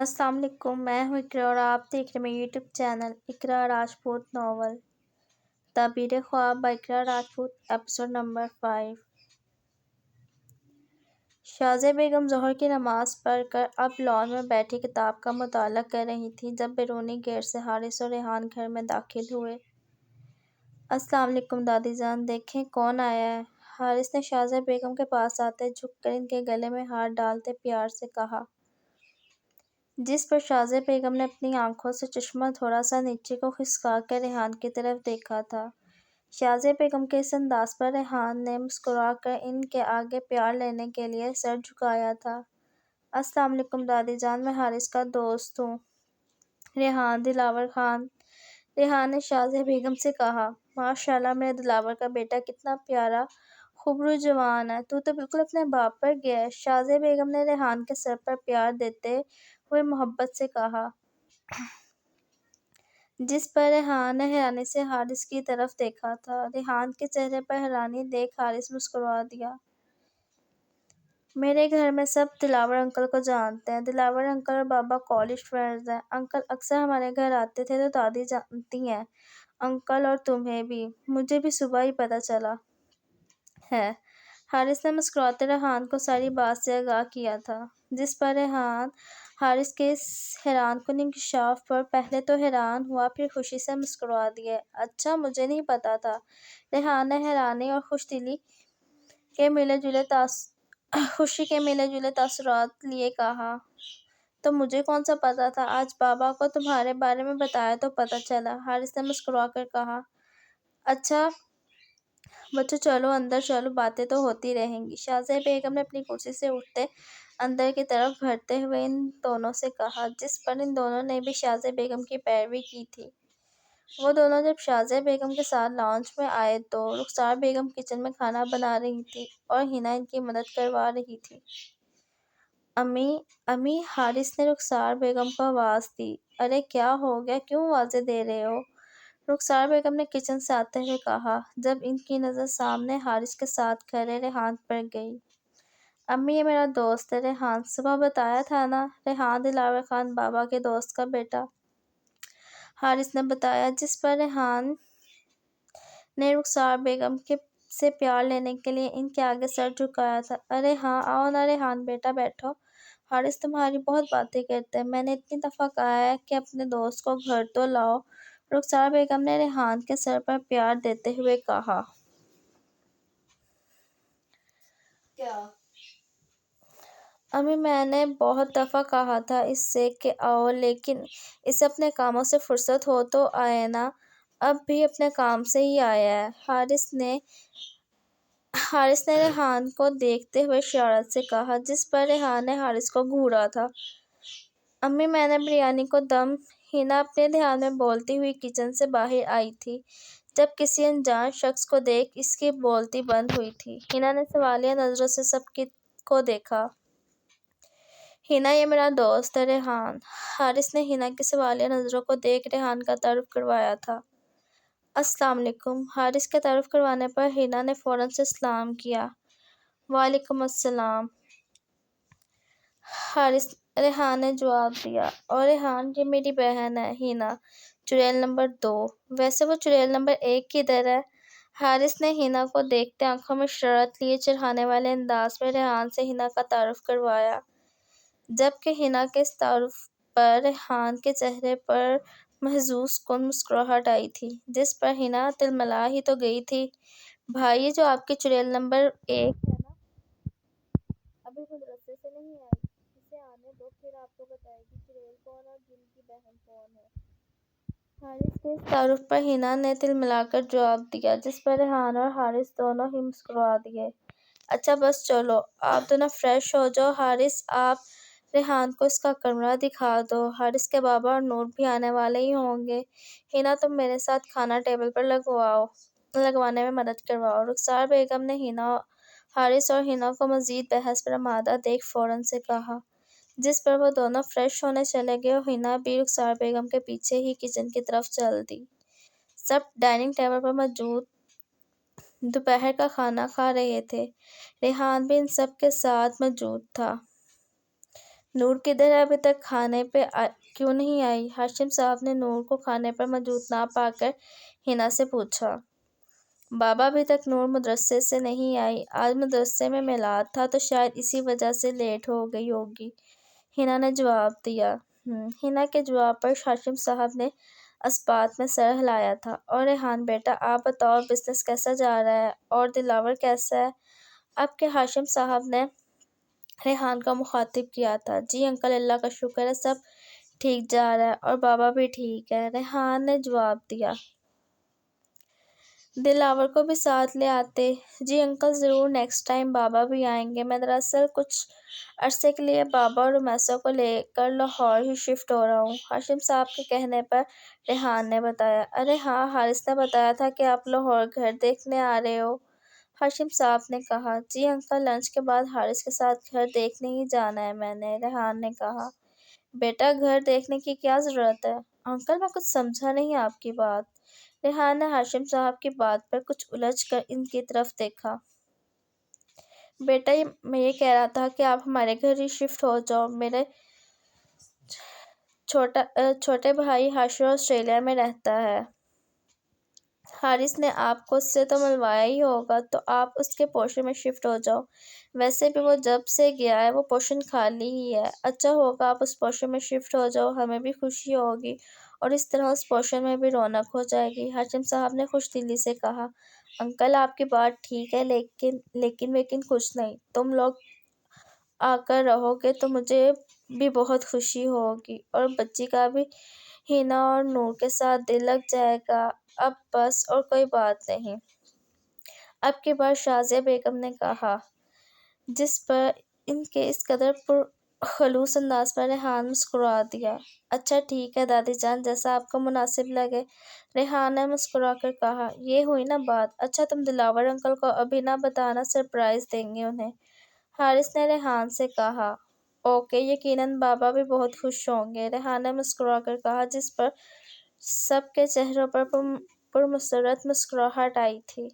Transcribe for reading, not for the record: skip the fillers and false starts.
السلام علیکم، میں ہوں اقرا اور آپ دیکھ رہے ہیں میرے یوٹیوب چینل اقرا راجپوت ناول تعبیر خواب by Iqra Rajput episode number 5۔ Shazia بیگم ظہر کی نماز پڑھ کر اب لان میں بیٹھی کتاب کا مطالعہ کر رہی تھیں جب بیرونی گیٹ سے حارث اور ریحان گھر میں داخل ہوئے۔ السلام علیکم دادی جان، دیکھیں کون آیا ہے، حارث نے شازیہ بیگم کے پاس آتے جھک کر ان کے گلے میں ہاتھ ڈالتے پیار سے کہا، جس پر شازیہ بیگم نے اپنی آنکھوں سے چشمہ تھوڑا سا نیچے کو کھسکا کر ریحان کی طرف دیکھا تھا۔ شازیہ بیگم کے اس انداز پر ریحان نے مسکرا کر ان کے آگے پیار لینے کے لیے سر جھکایا تھا۔ السلام علیکم دادی جان، میں حارث کا دوست ہوں، ریحان دلاور خان۔ ریحان نے شازیہ بیگم سے کہا، ماشاءاللہ میرے دلاور کا بیٹا کتنا پیارا خوبرو جوان ہے، تو بالکل اپنے باپ پر گیا ہے۔ شازیہ بیگم نے ریحان کے سر پر پیار دیتے ہوئے محبت سے کہا، جس پر ریحان نے حیرانی سے حارث کی طرف دیکھا تھا۔ ریحان کے چہرے پر حیرانی دیکھ حارث مسکرا دیا۔ میرے گھر میں سب دلاور انکل کو جانتے ہیں، دلاور انکل اور بابا کالج فرینڈز ہیں، انکل اکثر ہمارے گھر آتے تھے تو دادی جانتی ہیں انکل، اور تمہیں بھی، مجھے بھی صبح ہی پتہ چلا ہے۔ حارث نے مسکراتے ریحان کو ساری بات سے آگاہ کیا تھا، جس پر ریحان حارث کے اس حیران کن انکشاف پر پہلے تو حیران ہوا پھر خوشی سے مسکرا دیا۔ اچھا، مجھے نہیں پتہ تھا۔ ریحان نے حیرانی اور خوشی کے ملے جلے تاثرات لیے کہا، تو مجھے کون سا پتہ تھا، آج بابا کو تمہارے بارے میں بتایا تو پتہ چلا۔ حارث نے مسکرا کر کہا، اچھا بچوں چلو اندر چلو، باتیں تو ہوتی رہیں گی۔ شازیہ بیگم نے اپنی کرسی سے اٹھتے اندر کی طرف بڑھتے ہوئے ان دونوں سے کہا، جس پر ان دونوں نے بھی شازیہ بیگم کی پیروی کی تھی۔ وہ دونوں جب شازیہ بیگم کے ساتھ لاؤنج میں آئے تو رخسار بیگم کچن میں کھانا بنا رہی تھی اور ہنا ان کی مدد کروا رہی تھی۔ امی، حارث نے رخسار بیگم کو آواز دی۔ ارے کیا ہو گیا، کیوں آوازیں دے رہے ہو؟ رخسار بیگم نے کچن سے آتے ہوئے کہا، جب ان کی نظر سامنے حارث کے ساتھ کھڑے ریحان پر گئی۔ امی، یہ میرا دوست ہے ریحان، صبح بتایا تھا نا، ریحان دلاور خان بابا کے دوست کا بیٹا، حارث نے بتایا، جس پر ریحان نے رخسار بیگم سے پیار لینے کے لیے ان کے آگے سر جھکایا تھا۔ ارے ہاں، آؤ نا ریحان بیٹا بیٹھو، حارث تمہاری بہت باتیں کرتے ہیں، میں نے اتنی دفعہ کہا ہے کہ اپنے دوست کو گھر تو لاؤ۔ رخسار بیگم نے ریحان کے سر پر پیار دیتے ہوئے کہا، امی میں نے بہت دفعہ کہا تھا اس سے کہ آؤ، لیکن اسے اپنے کاموں سے فرصت ہو تو آئے نا، اب بھی اپنے کام سے ہی آیا ہے۔ حارث نے ریحان کو دیکھتے ہوئے شرارت سے کہا، جس پر ریحان نے حارث کو گھورا تھا۔ امی میں نے بریانی کو دم، ہنا اپنے دھیان میں بولتی ہوئی کچن سے باہر آئی تھی جب کسی انجان شخص کو دیکھ اس کی بولتی بند ہوئی تھی۔ ہنا نے سوالیہ نظروں سے سب کو دیکھا۔ ہنا، یہ میرا دوست ہے ریحان۔ حارث نے ہنا کی سوالیہ نظروں کو دیکھ ریحان کا تعارف کروایا تھا۔ السلام علیکم۔ حارث کے تعارف کروانے پر ہنا نے فوراً سے سلام کیا۔ وعلیکم السلام، ریحان نے جواب دیا۔ اور ریحان، یہ میری بہن ہے ہنا، چڑیل نمبر 2۔ ویسے وہ چڑیل نمبر 1 کدھر ہے؟ حارث نے ہنا کو دیکھتے آنکھوں میں شرارت لیے چڑھانے والے انداز میں ریحان سے ہنا کا تعارف کروایا، جبکہ ہنا کے اس تعارف پر ریحان کے چہرے پر محظوظ کن مسکراہٹ آئی تھی، جس پر ہنا تلملا ہی تو گئی تھی۔ بھائی، یہ جو آپ کی چڑیل نمبر 1 ہے نا، ابھی مدرسے سے نہیں آئی، اسے آنے دو، پھر آپ کو بتائے گی چڑیل کون اور جن کی بہن کون ہے۔ حارث کے اس تعارف پر ہنا نے تلملا کر جواب دیا، جس پر ریحان اور حارث دونوں ہی مسکرا دیے۔ اچھا بس چلو، آپ دونوں فریش ہو جاؤ۔ حارث، آپ ریحان کو اس کا کمرہ دکھا دو، حارث کے بابا اور نور بھی آنے والے ہی ہوں گے۔ ہنا، تم میرے ساتھ کھانا ٹیبل پر لگوانے میں مدد کرواؤ۔ رخسار بیگم نے حارث اور ہنا کو مزید بحث پر آمادہ دیکھ فوراً سے کہا، جس پر وہ دونوں فریش ہونے چلے گئے اور ہنا بھی رخسار بیگم کے پیچھے ہی کچن کی طرف چل دی۔ سب ڈائننگ ٹیبل پر موجود دوپہر کا کھانا کھا رہے تھے، ریحان بھی ان سب کے ساتھ موجود تھا۔ نور کدھر ہے؟ ابھی تک کھانے پہ کیوں نہیں آئی؟ ہاشم صاحب نے نور کو کھانے پر موجود نہ پا کر ہنا سے پوچھا۔ بابا ابھی تک نور مدرسے سے نہیں آئی، آج مدرسے میں میلاد تھا تو شاید اسی وجہ سے لیٹ ہو گئی ہوگی، ہنا نے جواب دیا۔ ہنا کے جواب پر ہاشم صاحب نے اثبات میں سر ہلایا تھا۔ اور ریحان بیٹا آپ بتاؤ بزنس کیسا جا رہا ہے؟ اور دلاور کیسا ہے؟ اب کے ہاشم صاحب نے ریحان کا مخاطب کیا تھا۔ جی انکل اللہ کا شکر ہے سب ٹھیک جا رہا ہے اور بابا بھی ٹھیک ہے، ریحان نے جواب دیا۔ دلاور کو بھی ساتھ لے آتے۔ جی انکل ضرور، نیکسٹ ٹائم بابا بھی آئیں گے۔ میں دراصل کچھ عرصے کے لیے بابا اور رومیسا کو لے کر لاہور ہی شفٹ ہو رہا ہوں، ہاشم صاحب کے کہنے پر ریحان نے بتایا۔ ارے ہاں، حارث نے بتایا تھا کہ آپ لاہور گھر دیکھنے آ رہے ہو، ہاشم صاحب نے کہا۔ جی انکل لنچ کے بعد حارث کے ساتھ گھر دیکھنے ہی جانا ہے میں نے، ریحان نے کہا۔ بیٹا گھر دیکھنے کی کیا ضرورت ہے؟ انکل میں کچھ سمجھا نہیں آپ کی بات، ریحان نے ہاشم صاحب کی بات پر کچھ الجھ کر ان کی طرف دیکھا۔ بیٹا میں یہ کہہ رہا تھا کہ آپ ہمارے گھر ہی شفٹ ہو جاؤ، میرے چھوٹے بھائی حاشر آسٹریلیا میں رہتا ہے، حارث نے آپ کو اس سے تو ملوایا ہی ہوگا، تو آپ اس کے پورشن میں شفٹ ہو جاؤ، ویسے بھی وہ جب سے گیا ہے وہ پورشن خالی ہی ہے، اچھا ہوگا آپ اس پورشن میں شفٹ ہو جاؤ، ہمیں بھی خوشی ہوگی اور اس طرح اس پورشن میں بھی رونق ہو جائے گی، ہاشم صاحب نے خوش دلی سے کہا۔ انکل آپ کی بات ٹھیک ہے لیکن کچھ نہیں، تم لوگ آ کر رہو گے تو مجھے بھی بہت خوشی ہوگی اور بچی کا بھی ہنا اور نور کے ساتھ دل لگ جائے گا، اب بس اور کوئی بات نہیں، اب کی بار شازیہ بیگم نے کہا، جس پر ان کے اس قدر پرخلوص انداز پر ریحان مسکرا دیا۔ اچھا ٹھیک ہے دادی جان، جیسا آپ کو مناسب لگے، ریحان نے مسکرا کر کہا۔ یہ ہوئی نا بات، اچھا تم دلاور انکل کو ابھی نہ بتانا، سرپرائز دیں گے انہیں، حارث نے ریحان سے کہا۔ اوکے، یقیناً بابا بھی بہت خوش ہوں گے، ریحان نے مسکرا کر کہا، جس پر سب کے چہروں پر پرمسرت مسکراہٹ آئی تھی۔